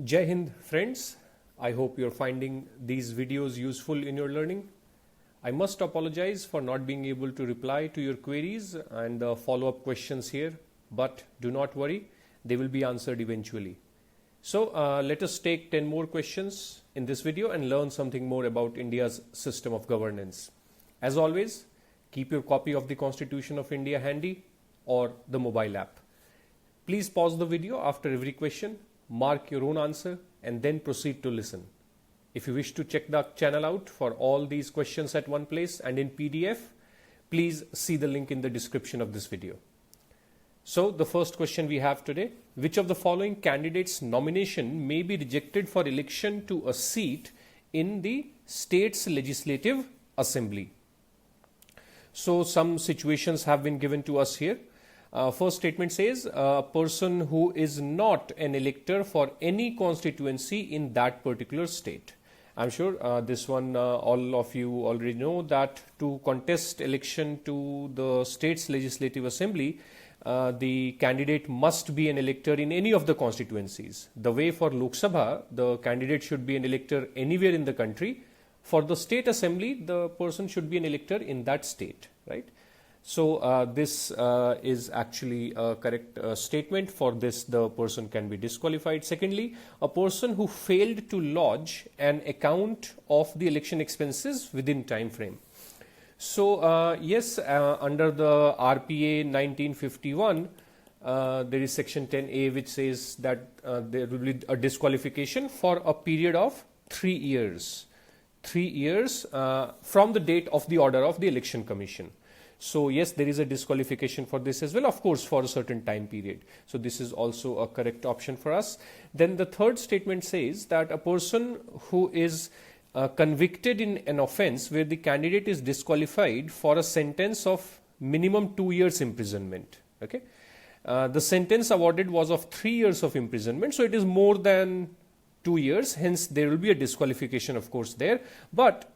Jai Hind friends, I hope you're finding these videos useful in your learning. I must apologize for not being able to reply to your queries and the follow-up questions here, but do not worry, they will be answered eventually. So let us take 10 more questions in this video and learn something more about India's system of governance. As always, keep your copy of the Constitution of India handy or the mobile app. Please pause the video after every question, mark your own answer and then proceed to listen. If you wish to check the channel out for all these questions at one place and in PDF, please see the link in the description of this video. So the first question we have today, which of the following candidates' nomination may be rejected for election to a seat in the state's legislative assembly? So some situations have been given to us here. First statement says a person who is not an elector for any constituency in that particular state. I'm sure this one all of you already know that to contest election to the state's legislative assembly, the candidate must be an elector in any of the constituencies. The way for Lok Sabha, the candidate should be an elector anywhere in the country. For the state assembly, the person should be an elector in that state, right? So this is actually a correct statement. For this, the person can be disqualified. Secondly, a person who failed to lodge an account of the election expenses within time frame. So yes, under the RPA 1951, there is section 10A which says that there will be a disqualification for a period of 3 years. 3 years from the date of the order of the Election Commission. So yes, there is a disqualification for this as well, of course, for a certain time period. So this is also a correct option for us. Then the third statement says that a person who is convicted in an offence where the candidate is disqualified for a sentence of minimum 2 years imprisonment. Okay, the sentence awarded was of 3 years of imprisonment, so it is more than 2 years. Hence, there will be a disqualification, of course, there. But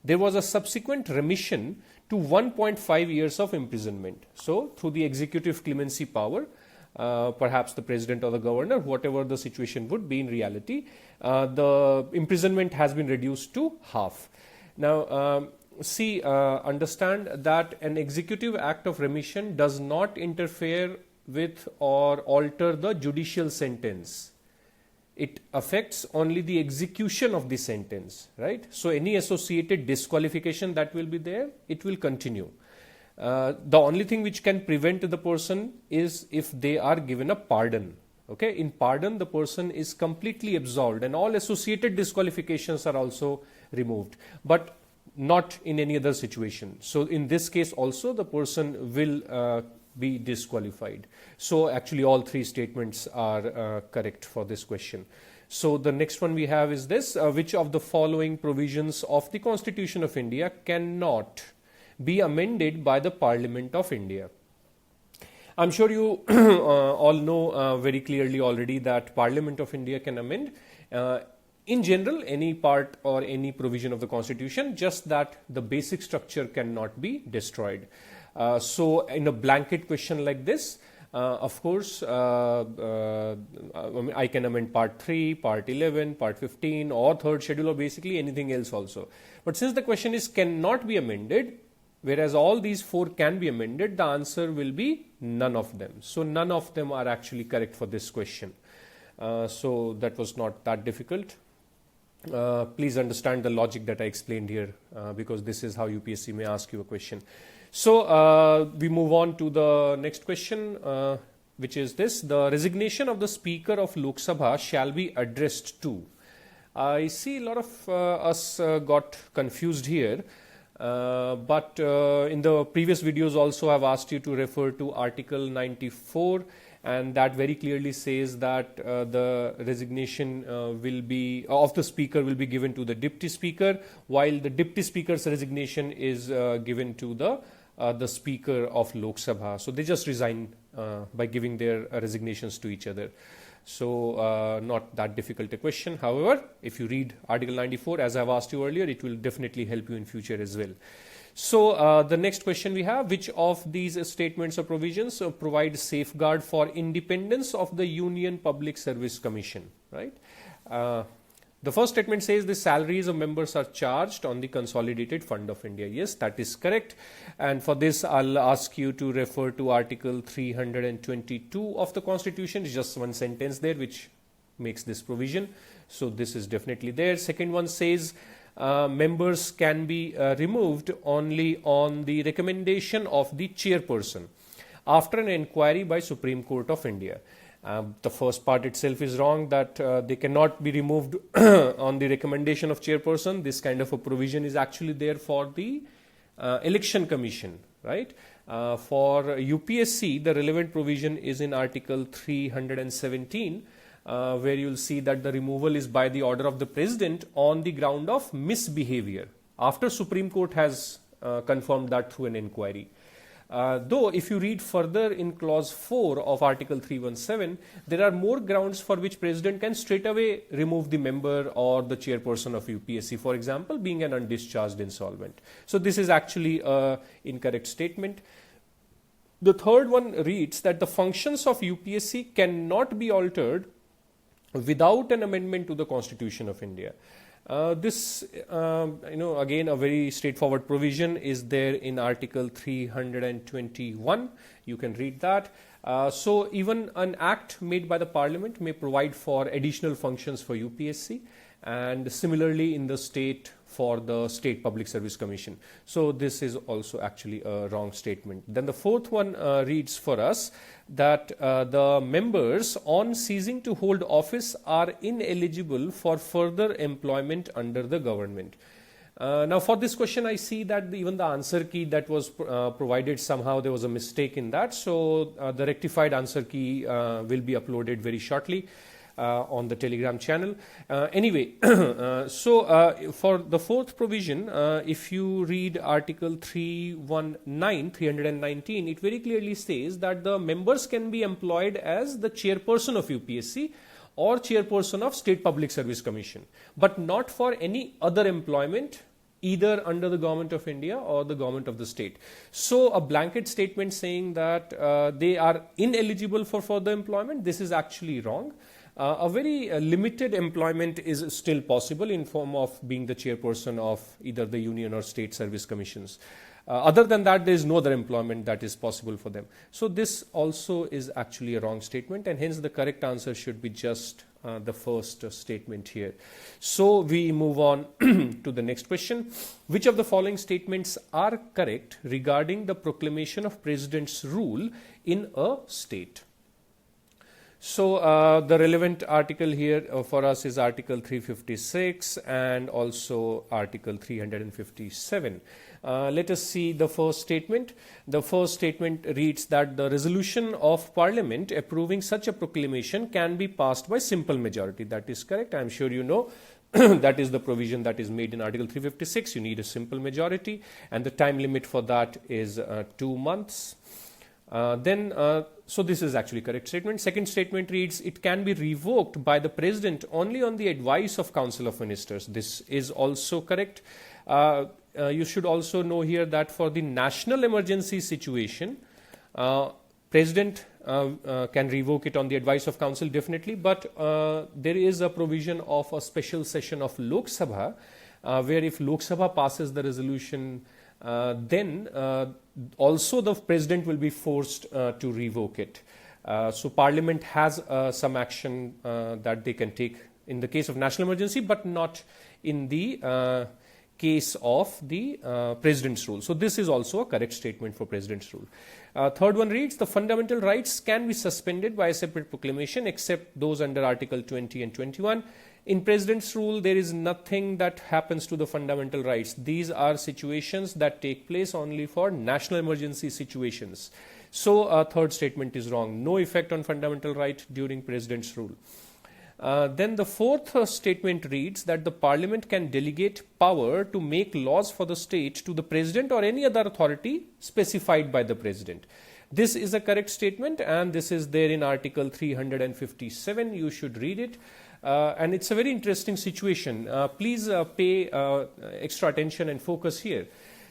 there was a subsequent remission to 1.5 years of imprisonment. So, through the executive clemency power, perhaps the president or the governor, whatever the situation would be in reality, the imprisonment has been reduced to half. Now, understand that an executive act of remission does not interfere with or alter the judicial sentence. It affects only the execution of the sentence, right? So any associated disqualification that will be there, it will continue. The only thing which can prevent the person is if they are given a pardon. Okay, in pardon, the person is completely absolved and all associated disqualifications are also removed, but not in any other situation. So in this case also, the person will be disqualified. So actually all three statements are correct for this question. So the next one we have is this, which of the following provisions of the Constitution of India cannot be amended by the Parliament of India? I'm sure you all know very clearly already that Parliament of India can amend in general any part or any provision of the Constitution, just that the basic structure cannot be destroyed. So in a blanket question like this, of course, I can amend part 3, part 11, part 15 or third schedule or basically anything else also. But since the question is cannot be amended, whereas all these 4 can be amended, the answer will be none of them. So none of them are actually correct for this question. So that was not that difficult. Please understand the logic that I explained here because this is how UPSC may ask you a question. So we move on to the next question, which is this: the resignation of the Speaker of Lok Sabha shall be addressed to. I see a lot of us got confused here, but in the previous videos also I've asked you to refer to Article 94, and that very clearly says that the resignation will be of the Speaker will be given to the Deputy Speaker, while the Deputy Speaker's resignation is given to the Speaker of Lok Sabha. So they just resign by giving their resignations to each other. So not that difficult a question. However, if you read Article 94, as I've asked you earlier, it will definitely help you in future as well. So the next question we have, which of these statements or provisions provide safeguard for independence of the Union Public Service Commission, right? The first statement says the salaries of members are charged on the Consolidated Fund of India. Yes, that is correct. And for this, I'll ask you to refer to Article 322 of the Constitution. It's just one sentence there which makes this provision. So this is definitely there. Second one says members can be removed only on the recommendation of the chairperson after an inquiry by Supreme Court of India. The first part itself is wrong, that they cannot be removed on the recommendation of chairperson. This kind of a provision is actually there for the election commission, right? For UPSC, the relevant provision is in Article 317, where you'll see that the removal is by the order of the president on the ground of misbehavior after Supreme Court has confirmed that through an inquiry. Though if you read further in clause 4 of Article 317, there are more grounds for which president can straight away remove the member or the chairperson of UPSC, for example, being an undischarged insolvent. So this is actually an incorrect statement. The third one reads that the functions of UPSC cannot be altered without an amendment to the Constitution of India. This, again, a very straightforward provision is there in Article 321. You can read that. So even an act made by the Parliament may provide for additional functions for UPSC, and similarly in the state for the State Public Service Commission. So this is also actually a wrong statement. Then the fourth one reads for us that the members on ceasing to hold office are ineligible for further employment under the government. Now for this question, I see that even the answer key that was provided, somehow there was a mistake in that. So the rectified answer key will be uploaded very shortly on the Telegram channel. Anyway, for the fourth provision, if you read Article 319, it very clearly says that the members can be employed as the chairperson of UPSC or chairperson of State Public Service Commission, but not for any other employment either under the government of India or the government of the state. So a blanket statement saying that they are ineligible for further employment, this is actually wrong. A very limited employment is still possible in form of being the chairperson of either the union or state service commissions. Other than that, there is no other employment that is possible for them. So this also is actually a wrong statement, and hence the correct answer should be just the first statement here. So we move on to the next question. Which of the following statements are correct regarding the proclamation of President's rule in a state? So the relevant article here for us is Article 356 and also Article 357. Let us see the first statement. The first statement reads that the resolution of Parliament approving such a proclamation can be passed by simple majority. That is correct. I am sure you know that is the provision that is made in Article 356. You need a simple majority, and the time limit for that is 2 months. So this is actually correct statement. Second statement reads, it can be revoked by the President only on the advice of Council of Ministers. This is also correct. You should also know here that for the national emergency situation, President can revoke it on the advice of Council, definitely, but there is a provision of a special session of Lok Sabha, where if Lok Sabha passes the resolution, then also the President will be forced to revoke it. So Parliament has some action that they can take in the case of national emergency, but not in the case of the President's rule. So this is also a correct statement for President's rule. Third one reads, the fundamental rights can be suspended by a separate proclamation except those under Article 20 and 21. In President's rule, there is nothing that happens to the fundamental rights. These are situations that take place only for national emergency situations. So third statement is wrong. No effect on fundamental right during President's rule. Then the fourth statement reads that the Parliament can delegate power to make laws for the state to the President or any other authority specified by the President. This is a correct statement, and this is there in Article 357. You should read it. And it's a very interesting situation. Please pay extra attention and focus here.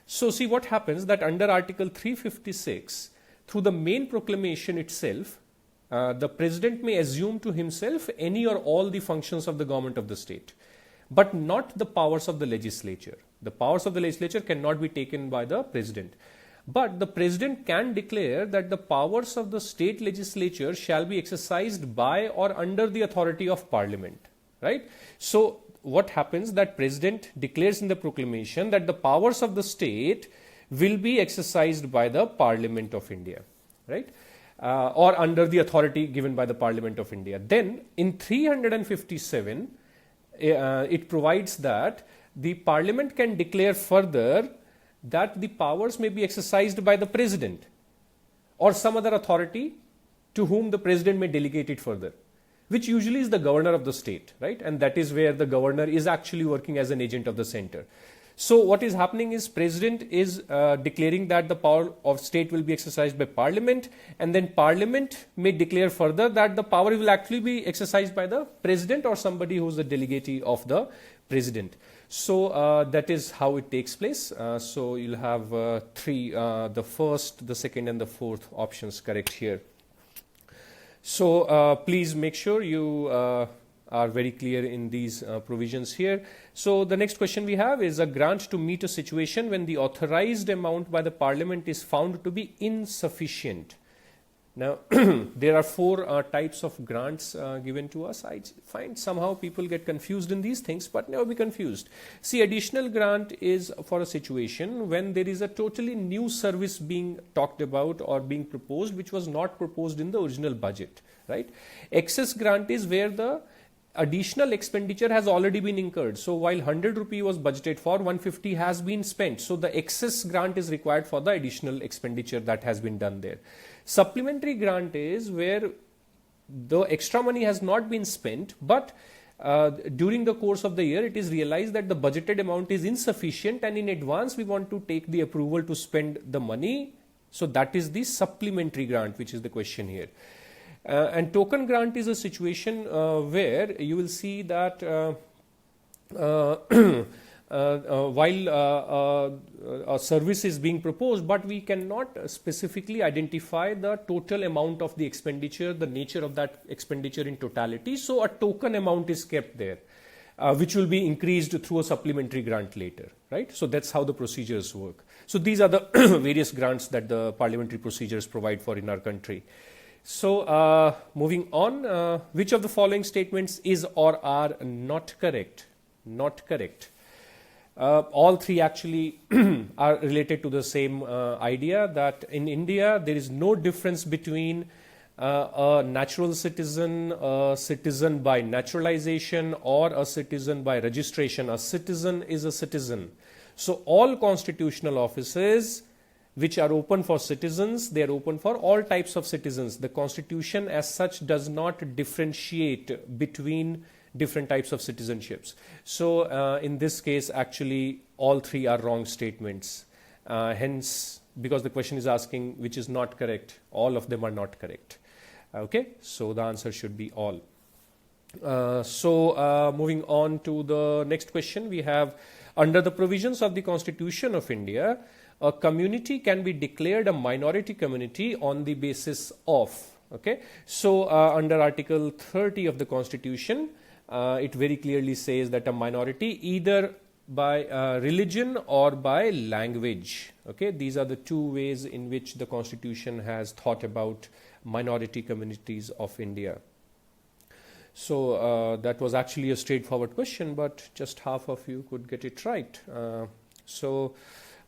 So see what happens, that under Article 356, through the main proclamation itself, the president may assume to himself any or all the functions of the government of the state, but not the powers of the legislature. The powers of the legislature cannot be taken by the president. But the president can declare that the powers of the state legislature shall be exercised by or under the authority of parliament, right? So what happens, that president declares in the proclamation that the powers of the state will be exercised by the Parliament of India, right? Or under the authority given by the Parliament of India. Then in 357, it provides that the Parliament can declare further that the powers may be exercised by the president or some other authority to whom the president may delegate it further, which usually is the governor of the state, right? And that is where the governor is actually working as an agent of the center. So what is happening is, president is declaring that the power of state will be exercised by parliament, and then parliament may declare further that the power will actually be exercised by the president or somebody who is the delegate of the president. So that is how it takes place. So you'll have three, the first, the second and the fourth options correct here. So please make sure you are very clear in these provisions here. So the next question we have is, a grant to meet a situation when the authorized amount by the parliament is found to be insufficient. Now there are four types of grants given to us. I find somehow people get confused in these things, but never be confused. See, additional grant is for a situation when there is a totally new service being talked about or being proposed which was not proposed in the original budget, right? Excess grant is where the additional expenditure has already been incurred. So while 100 rupee was budgeted for, 150 has been spent. So the excess grant is required for the additional expenditure that has been done there. Supplementary grant is where the extra money has not been spent, but during the course of the year it is realized that the budgeted amount is insufficient, and in advance we want to take the approval to spend the money. So that is the supplementary grant, which is the question here. And token grant is a situation where you will see that while a service is being proposed, but we cannot specifically identify the total amount of the expenditure, the nature of that expenditure in totality. So a token amount is kept there, which will be increased through a supplementary grant later, right? So that's how the procedures work. So these are the various grants that the parliamentary procedures provide for in our country. So moving on, which of the following statements is or are not correct? Not correct. All three actually are related to the same idea, that in India there is no difference between a natural citizen, a citizen by naturalization, or a citizen by registration. A citizen is a citizen. So all constitutional offices which are open for citizens, they are open for all types of citizens. The constitution as such does not differentiate between different types of citizenships. So in this case actually all three are wrong statements. Hence, because the question is asking which is not correct, all of them are not correct. Okay, so the answer should be all. Moving on to the next question, we have, under the provisions of the Constitution of India, a community can be declared a minority community on the basis of, okay. So under Article 30 of the Constitution, it very clearly says that a minority either by religion or by language, okay. These are the two ways in which the Constitution has thought about minority communities of India. So that was actually a straightforward question, but just half of you could get it right.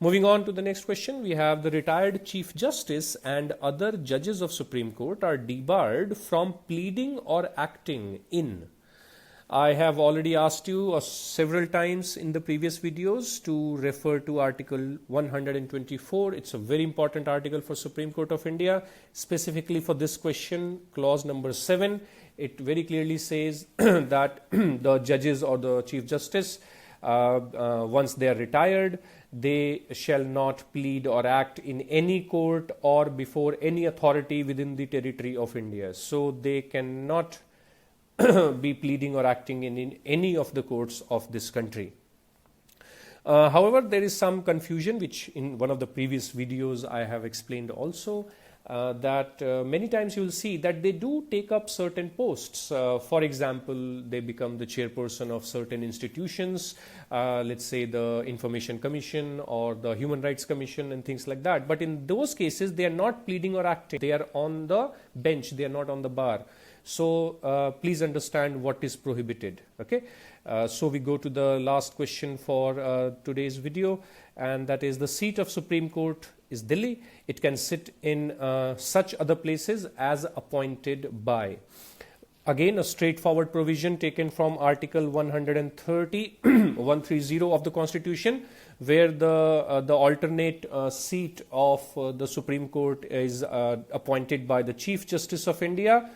Moving on to the next question, we have, the retired Chief Justice and other judges of Supreme Court are debarred from pleading or acting in. I have already asked you several times in the previous videos to refer to Article 124. It's a very important article for Supreme Court of India. Specifically for this question, clause number 7, it very clearly says that the judges or the Chief Justice, once they are retired, they shall not plead or act in any court or before any authority within the territory of India. So they cannot be pleading or acting in any of the courts of this country. However, there is some confusion, which in one of the previous videos I have explained also, that many times you will see that they do take up certain posts. For example, they become the chairperson of certain institutions, let's say the Information Commission or the Human Rights Commission and things like that. But in those cases, they are not pleading or acting. They are on the bench. They are not on the bar. So please understand what is prohibited. Okay. So we go to the last question for today's video, and that is the seat of Supreme Court is Delhi. It can sit in such other places as appointed by. Again, a straightforward provision taken from Article 130 of the Constitution, where the alternate seat of the Supreme Court is appointed by the Chief Justice of India.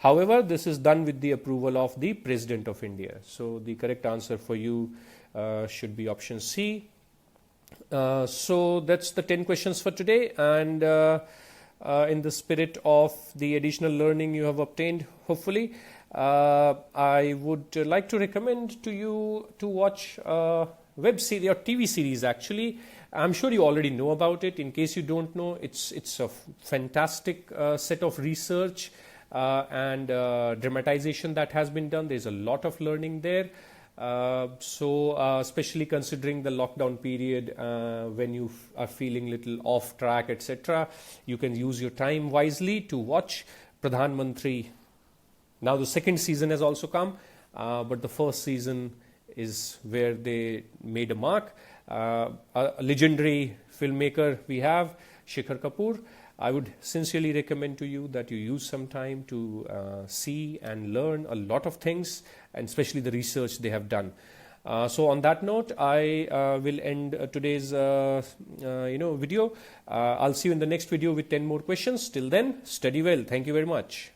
However, this is done with the approval of the President of India. So the correct answer for you should be option C. So that's the 10 questions for today, and in the spirit of the additional learning you have obtained, hopefully, I would like to recommend to you to watch web series or TV series. Actually, I'm sure you already know about it. In case you don't know, it's a fantastic set of research and dramatization that has been done. There's a lot of learning there. Especially considering the lockdown period, when you are feeling little off track, etc., you can use your time wisely to watch Pradhan Mantri. Now the second season has also come, but the first season is where they made a mark. A legendary filmmaker we have, Shikhar Kapoor. I would sincerely recommend to you that you use some time to see and learn a lot of things, and especially the research they have done. So on that note, I will end today's video. I'll see you in the next video with 10 more questions. Till then, study well. Thank you very much.